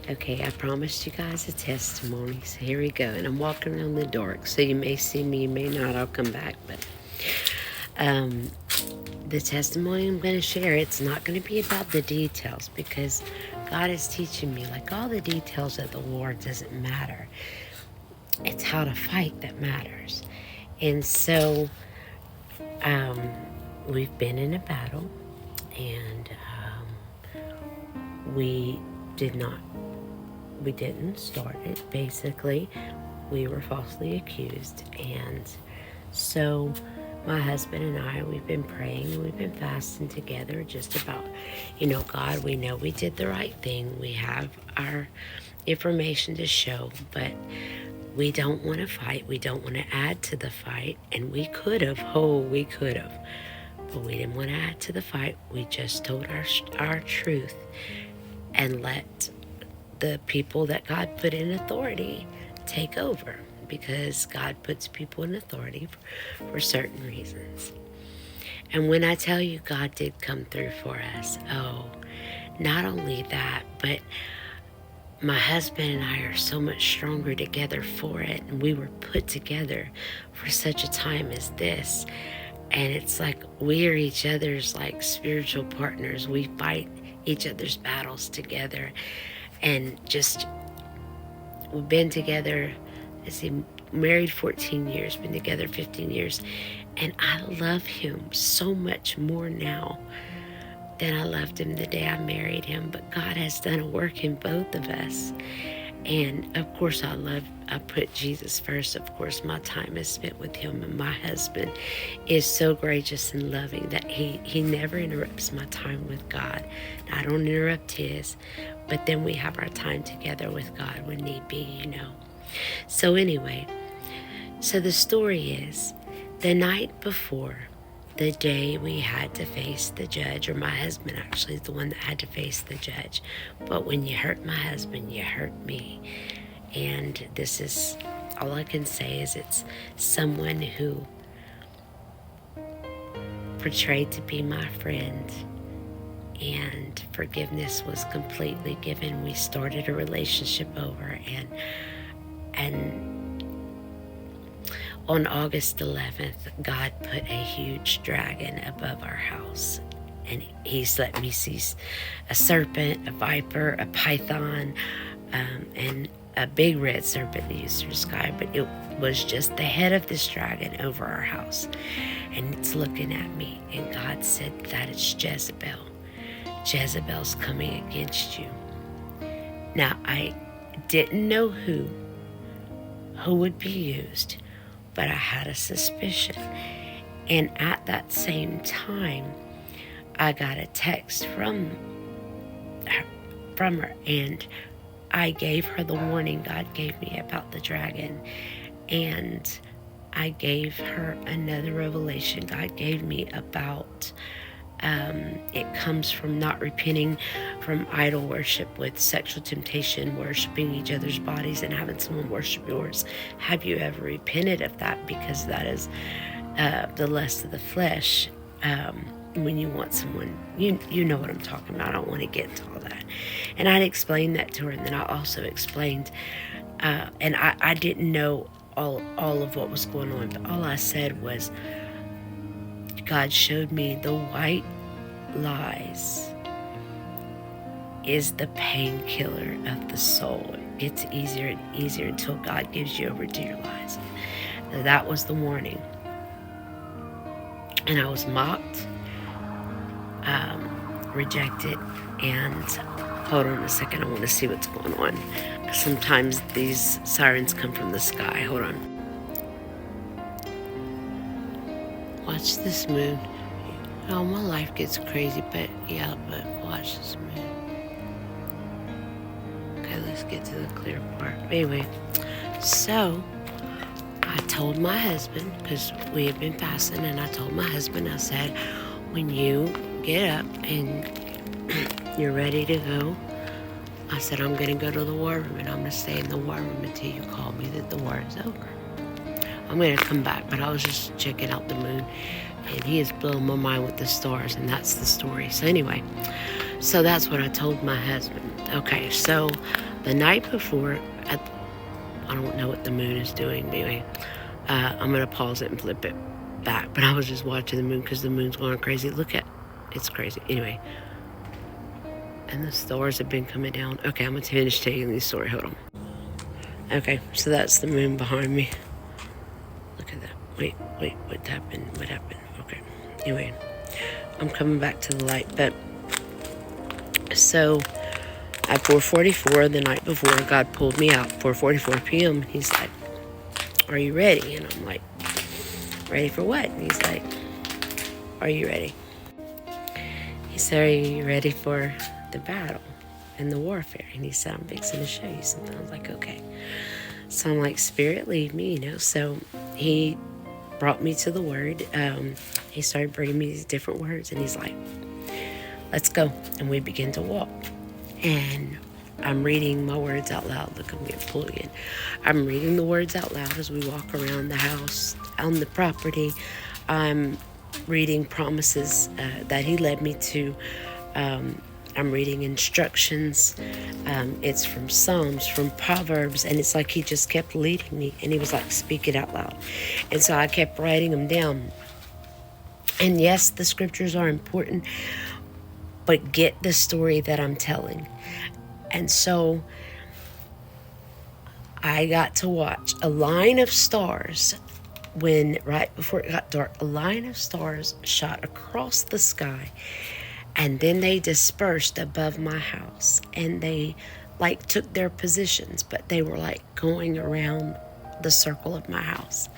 Okay, I promised you guys a testimony, so here we go. And I'm walking around the dark, so you may see me, you may not. I'll come back, but um, the testimony I'm going to share, it's not going to be about the details because God is teaching me, like all the details of the war doesn't matter. It's how to fight that matters. And so we've been in a battle, and we did not we didn't start it. Basically, we were falsely accused. And so my husband and I, we've been praying, we've been fasting together just about, God, we know we did the right thing. We have our information to show, but we don't want to fight. We don't want to add to the fight. And we could have, we could have. But we didn't want to add to the fight. We just told our truth and let the people that God put in authority take over, because God puts people in authority for certain reasons. And when I tell you God did come through for us, not only that, but my husband and I are so much stronger together for it. And we were put together for such a time as this. And it's like we're each other's like spiritual partners. We fight each other's battles together. And just, we've been together, married 14 years, been together 15 years. And I love him so much more now than I loved him the day I married him. But God has done a work in both of us. And of course, I put Jesus first. Of course, my time is spent with him, and my husband is so gracious and loving that he never interrupts my time with God. I don't interrupt his, but then we have our time together with God when need be. So anyway, so the story is, the night before, the day we had to face the judge, or my husband actually is the one that had to face the judge. But when you hurt my husband, you hurt me. And this is, all I can say is it's someone who portrayed to be my friend, and forgiveness was completely given. We started a relationship over, and on August 11th, God put a huge dragon above our house. And he's let me see a serpent, a viper, a python, and a big red serpent in the eastern sky. But it was just the head of this dragon over our house. And it's looking at me. And God said, that is Jezebel. Jezebel's coming against you. Now, I didn't know who would be used, but I had a suspicion. And at that same time, I got a text from her, and I gave her the warning God gave me about the dragon. And I gave her another revelation God gave me about it comes from not repenting from idol worship with sexual temptation, worshiping each other's bodies and having someone worship yours. Have you ever repented of that? Because that is the lust of the flesh. When you want someone, you know what I'm talking about. I don't want to get into all that. And I'd explained that to her, and then I also explained, and I didn't know all of what was going on, but all I said was, God showed me the white lies is the painkiller of the soul. It gets easier and easier until God gives you over to your lies. That was the warning. And I was mocked, rejected, and hold on a second, I want to see what's going on. Sometimes these sirens come from the sky. Hold on. Watch this moon. Oh, my life gets crazy, but watch this moon. Okay, let's get to the clear part. Anyway, so I told my husband, because we had been fasting, and I told my husband, I said, when you get up and you're ready to go, I said, I'm going to go to the war room, and I'm going to stay in the war room until you call me that the war is over. I'm going to come back, but I was just checking out the moon, and he is blowing my mind with the stars, and that's the story. So anyway, So that's what I told my husband. Okay, so the night before, I don't know what the moon is doing. Anyway, I'm going to pause it and flip it back. But I was just watching the moon because the moon's going crazy. Look at it's crazy. Anyway, and the stars have been coming down. Okay, I'm going to finish telling this story. Hold on. Okay, so that's the moon behind me. Look at that. Wait, what happened? What happened? Okay. Anyway, I'm coming back to the light. But so at 4:44 the night before, God pulled me out. 4:44 p.m. He's like, "Are you ready?" And I'm like, "Ready for what?" And he's like, "Are you ready?" He said, "Are you ready for the battle and the warfare?" And he said, "I'm fixing to show you something." I was like, "Okay." So I'm like, "Spirit, lead me," So he brought me to the Word. He started bringing me these different words, and he's like, "Let's go." And we begin to walk. And I'm reading my words out loud. Look, I'm getting pulled again. I'm reading the words out loud as we walk around the house, on the property. I'm reading promises that he led me to. I'm reading instructions. It's from Psalms, from Proverbs, and it's like he just kept leading me. And he was like, "Speak it out loud." And so I kept writing them down. And yes, the scriptures are important, but get the story that I'm telling. And so I got to watch a line of stars when, right before it got dark, a line of stars shot across the sky, and then they dispersed above my house, and they like took their positions, but they were like going around the circle of my house.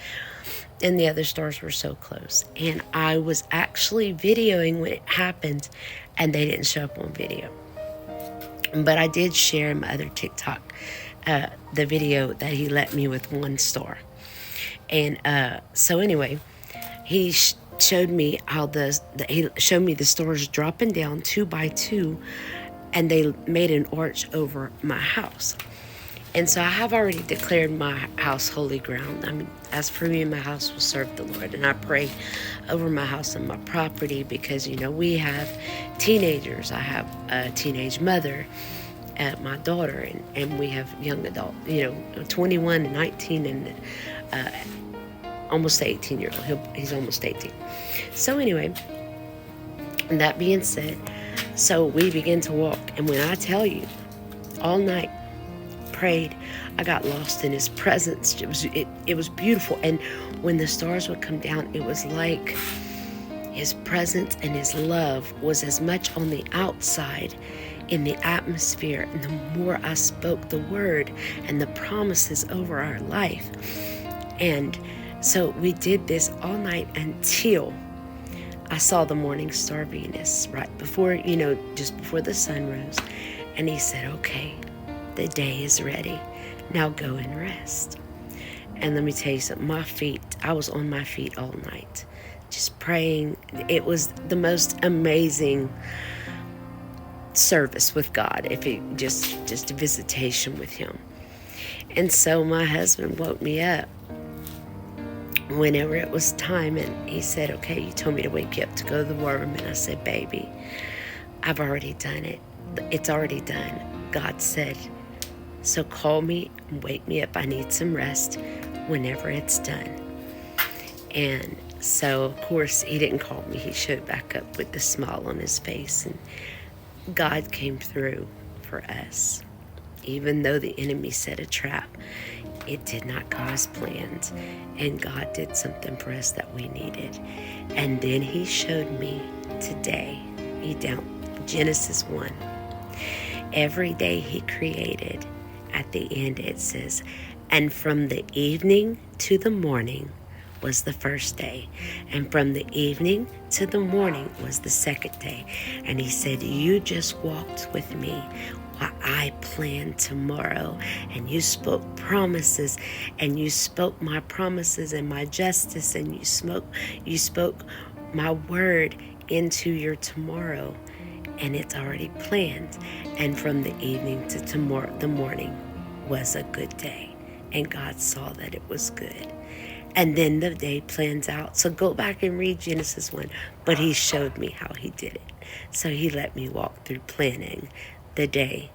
And the other stars were so close. And I was actually videoing when it happened, and they didn't show up on video. But I did share in my other TikTok the video that he let me with one star. And so anyway, he showed me how he showed me the stars dropping down 2 by 2, and they made an arch over my house. And so I have already declared my house holy ground. I mean, as for me and my house will serve the Lord. And I pray over my house and my property because, we have teenagers. I have a teenage mother, my daughter, and we have young adult, 21 and 19 and almost 18-year-old. He's almost 18. So anyway, that being said, so we begin to walk. And when I tell you, all night, prayed, I got lost in his presence. It was beautiful. And when the stars would come down, it was like his presence and his love was as much on the outside in the atmosphere. And the more I spoke the word and the promises over our life. And so we did this all night until I saw the morning star Venus right before, just before the sun rose. And he said, "Okay, the day is ready. Now go and rest." And let me tell you something, I was on my feet all night, just praying. It was the most amazing service with God, if it just a visitation with him. And so my husband woke me up whenever it was time, and he said, "Okay, you told me to wake you up to go to the war room." And I said, "Baby, I've already done it. It's already done." God said, "So call me and wake me up. I need some rest whenever it's done." And so, of course, he didn't call me. He showed back up with the smile on his face. And God came through for us. Even though the enemy set a trap, it did not go as planned. And God did something for us that we needed. And then he showed me today, Genesis 1. Every day he created, at the end it says, "And from the evening to the morning was the first day, and from the evening to the morning was the second day." And he said, "You just walked with me while I planned tomorrow, and you spoke promises, and you spoke my promises and my justice, and you spoke my word into your tomorrow, and it's already planned." And from the evening to the morning was a good day, and God saw that it was good. And then the day plans out. So go back and read Genesis 1. But he showed me how he did it. So he let me walk through planning the day